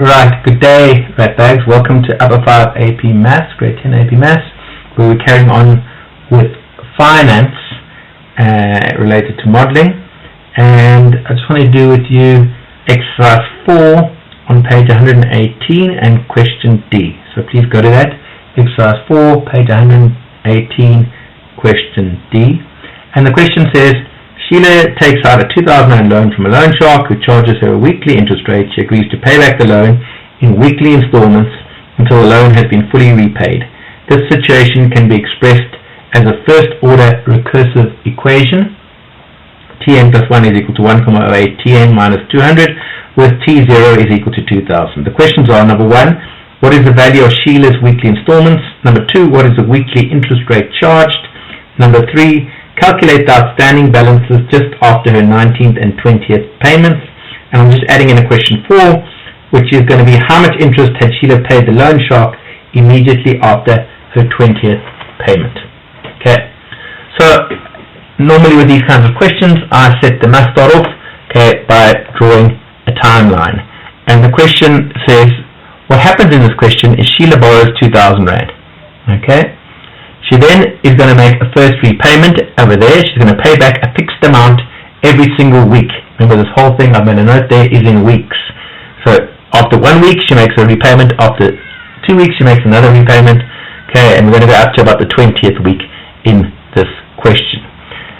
Right, good day, Ratbags. Welcome to Upper 5 AP Maths, Grade 10 AP Maths, where we're carrying on with finance related to modeling. And I just want to do with you exercise 4 on page 118 and question D. So please go to that. Exercise 4, page 118, question D. And the question says, Sheila takes out a $2,000 loan from a loan shark who charges her a weekly interest rate. She agrees to pay back the loan in weekly installments until the loan has been fully repaid. This situation can be expressed as a first-order recursive equation. Tn plus 1 is equal to 1,08 Tn minus 200, with T0 is equal to 2,000. The questions are, number 1, what is the value of Sheila's weekly installments? Number 2, what is the weekly interest rate charged? Number 3, calculate the outstanding balances just after her 19th and 20th payments. And I'm just adding in a question 4, which is going to be how much interest had Sheila paid the loan shark immediately after her 20th payment. Okay, so normally with these kinds of questions, I must start off by drawing a timeline. And the question says, what happens in this question is Sheila borrows 2,000 Rand. Okay. She then is going to make a first repayment over there. She's going to pay back a fixed amount every single week. Remember, this whole thing, I've made a note there, is in weeks. So after 1 week, she makes a repayment. After 2 weeks, she makes another repayment. Okay, and we're going to go up to about the 20th week in this question.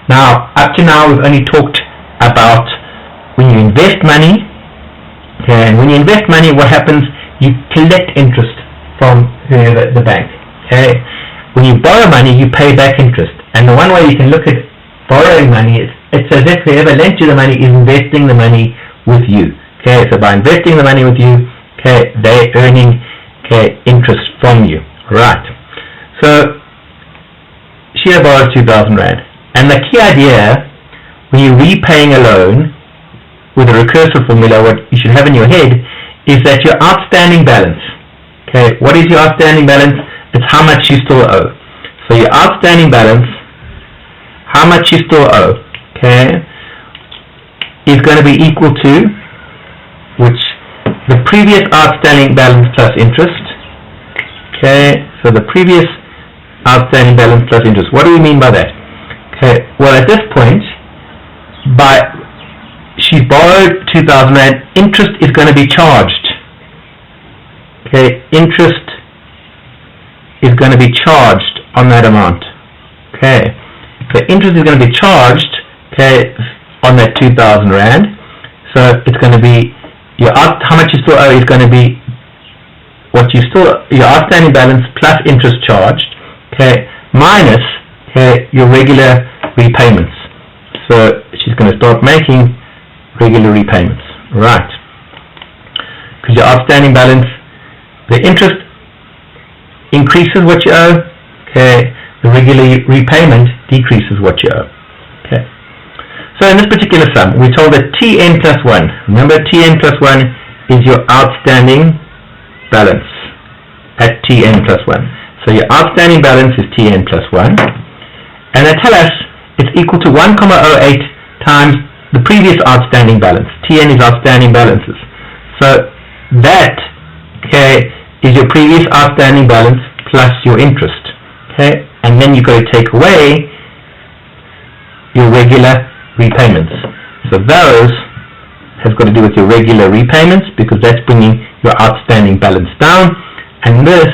Now, up to now, we've only talked about when you invest money. Okay, and when you invest money, what happens? You collect interest from whoever, the bank. Okay. When you borrow money, you pay back interest. And the one way you can look at borrowing money is it's as if whoever lent you the money is investing the money with you. Okay, so by investing the money with you, okay, they're earning interest from you. Right. So Sheila borrows 2,000 Rand. And the key idea when you're repaying a loan with a recursive formula, what you should have in your head is that your outstanding balance. Okay, what is your outstanding balance? It's how much you still owe. So your outstanding balance, how much you still owe, okay, is going to be equal to which the previous outstanding balance plus interest. Okay, so the previous outstanding balance plus interest. What do we mean by that? Okay, well at this point, she borrowed 2,000 Rand, interest is going to be charged. Okay, interest is going to be charged on that amount. Okay, so interest is going to be charged, okay, on that 2,000 Rand. So it's going to be how much you still owe is going to be your outstanding balance plus interest charged, okay, minus your regular repayments. So she's going to start making regular repayments, right? Because your outstanding balance, the interest increases what you owe, okay, the regular repayment decreases what you owe. Okay. So in this particular sum, we're told that Tn plus 1, remember Tn plus 1 is your outstanding balance at Tn plus 1. So your outstanding balance is Tn plus 1. And they tell us it's equal to 1,08 times the previous outstanding balance. Tn is outstanding balances. So that, okay, is your previous outstanding balance plus your interest. Okay? And then you've got to take away your regular repayments. So those has got to do with your regular repayments because that's bringing your outstanding balance down. And this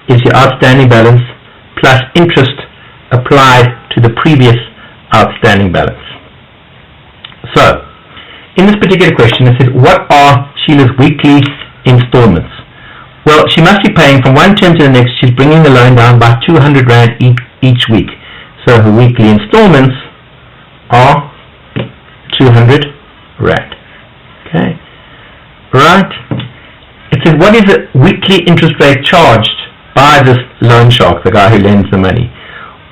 is your outstanding balance plus interest applied to the previous outstanding balance. So, in this particular question, it says, what are Sheila's weekly installments? Well, she must be paying from one term to the next. She's bringing the loan down by 200 Rand each week. So her weekly installments are 200 Rand. Okay. Right. It says, what is the weekly interest rate charged by this loan shark, the guy who lends the money?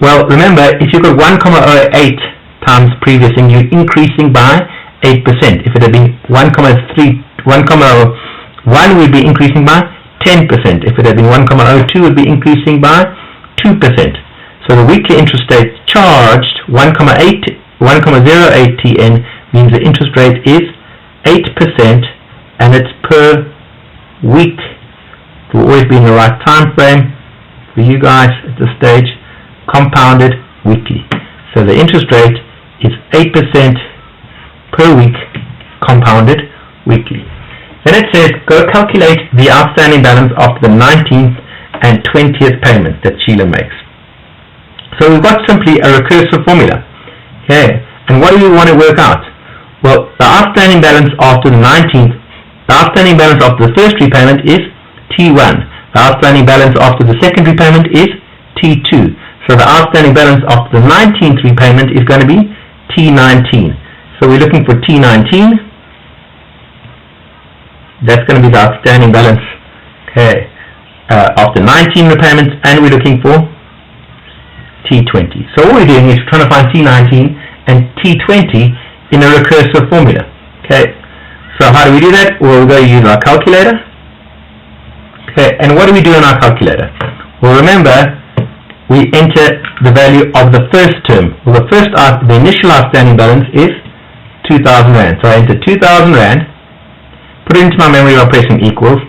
Well, remember, if you've got 1,08 times previous thing, you're increasing by 8%. If it had been 1,01, we'd be increasing by 10%. If it had been 1,02, it would be increasing by 2%. So the weekly interest rate charged, 1,08 Tn, means the interest rate is 8%, and it's per week will always be in the right time frame for you guys at this stage, compounded weekly. So the interest rate is 8% per week, compounded weekly. Then it says, go calculate the outstanding balance after the 19th and 20th payment that Sheila makes. So we've got simply a recursive formula. Okay, and what do we want to work out? Well, the outstanding balance after the 19th, the outstanding balance after the first repayment is T1. The outstanding balance after the second repayment is T2. So the outstanding balance after the 19th repayment is going to be T19. So we're looking for T19. That's going to be the outstanding balance, okay, after 19 repayments, and we're looking for T20. So all we're doing is trying to find T19 and T20 in a recursive formula. Okay, so how do we do that? Well, we're going to use our calculator. Okay, and what do we do in our calculator? Well, remember, we enter the value of the first term. Well, the initial outstanding balance is 2,000 Rand. So I enter 2,000 Rand, put it into my memory by pressing equals,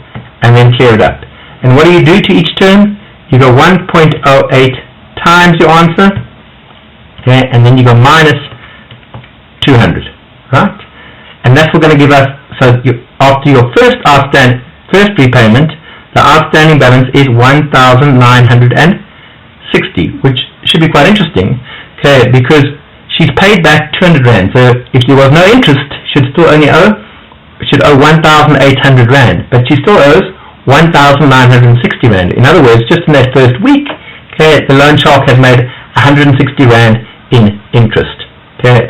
and then clear it up. And what do you do to each term? You go 1.08 times your answer, okay, and then you go minus 200, right? And that's what's going to give us, so after your first repayment, the outstanding balance is 1,960, which should be quite interesting, okay, because she's paid back 200 Rand. So if there was no interest, should owe 1,800 Rand, but she still owes 1,960 Rand. In other words, just in that first week, okay, the loan shark has made 160 Rand in interest. Okay,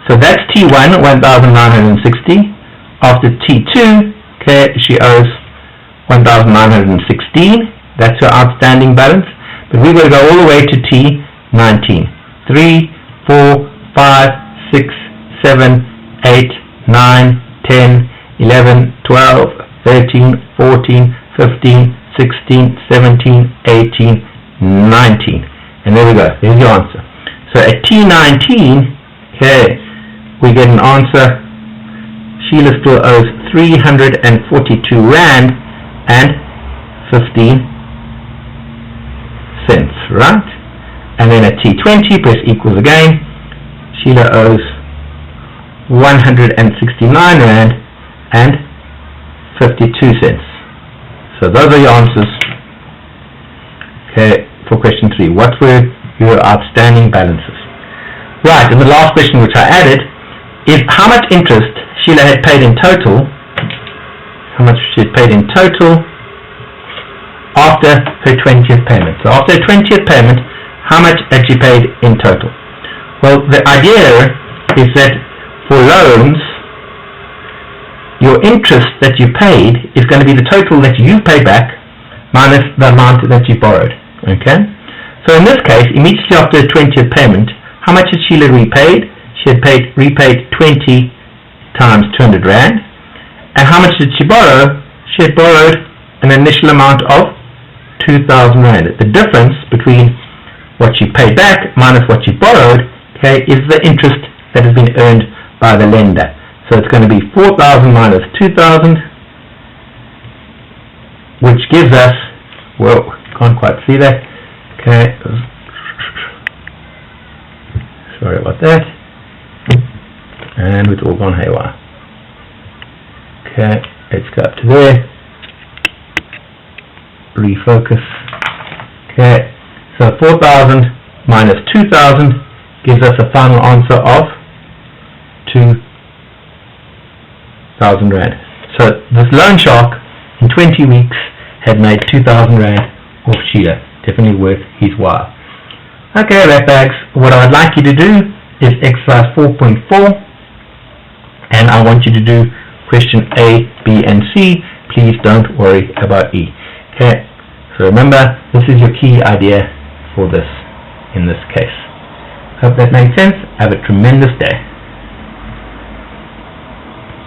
so that's T1, 1,960. After T2, okay, she owes 1,916. That's her outstanding balance. But we're going to go all the way to T19. 3, 4, 5, 6, 7, 8, 9, 10, 11, 12, 13, 14, 15, 16, 17, 18, 19. And there we go. There's your answer. So at T19, okay, we get an answer. Sheila still owes 342 Rand and 15 cents, right? And then at T20, press equals again. Sheila owes 169 Rand and 52 cents. So those are your answers, okay, for question 3. What were your outstanding balances? Right, and the last question which I added is how much interest Sheila had paid in total, after her 20th payment. So after her 20th payment, how much had she paid in total? Well, the idea is that for loans, your interest that you paid is going to be the total that you pay back minus the amount that you borrowed. Okay? So in this case, immediately after the 20th payment, how much had Sheila repaid? She had repaid 20 times 200 Rand. And how much did she borrow? She had borrowed an initial amount of 2,000 Rand. The difference between what she paid back minus what she borrowed, okay, is the interest that has been earned by the lender. So it's going to be 4,000 minus 2,000, which gives us, well, can't quite see that. Okay, sorry about that. And it's all gone haywire. Okay, let's go up to there. Refocus. Okay, so 4,000 minus 2,000 gives us a final answer of 2,000 Rand. So this loan shark in 20 weeks had made 2,000 Rand off Sheila. Definitely worth his while. Okay, ratbags, what I would like you to do is exercise 4.4, and I want you to do question A, B, and C. Please don't worry about E. Okay, so remember, this is your key idea for this in this case. Hope that made sense. Have a tremendous day.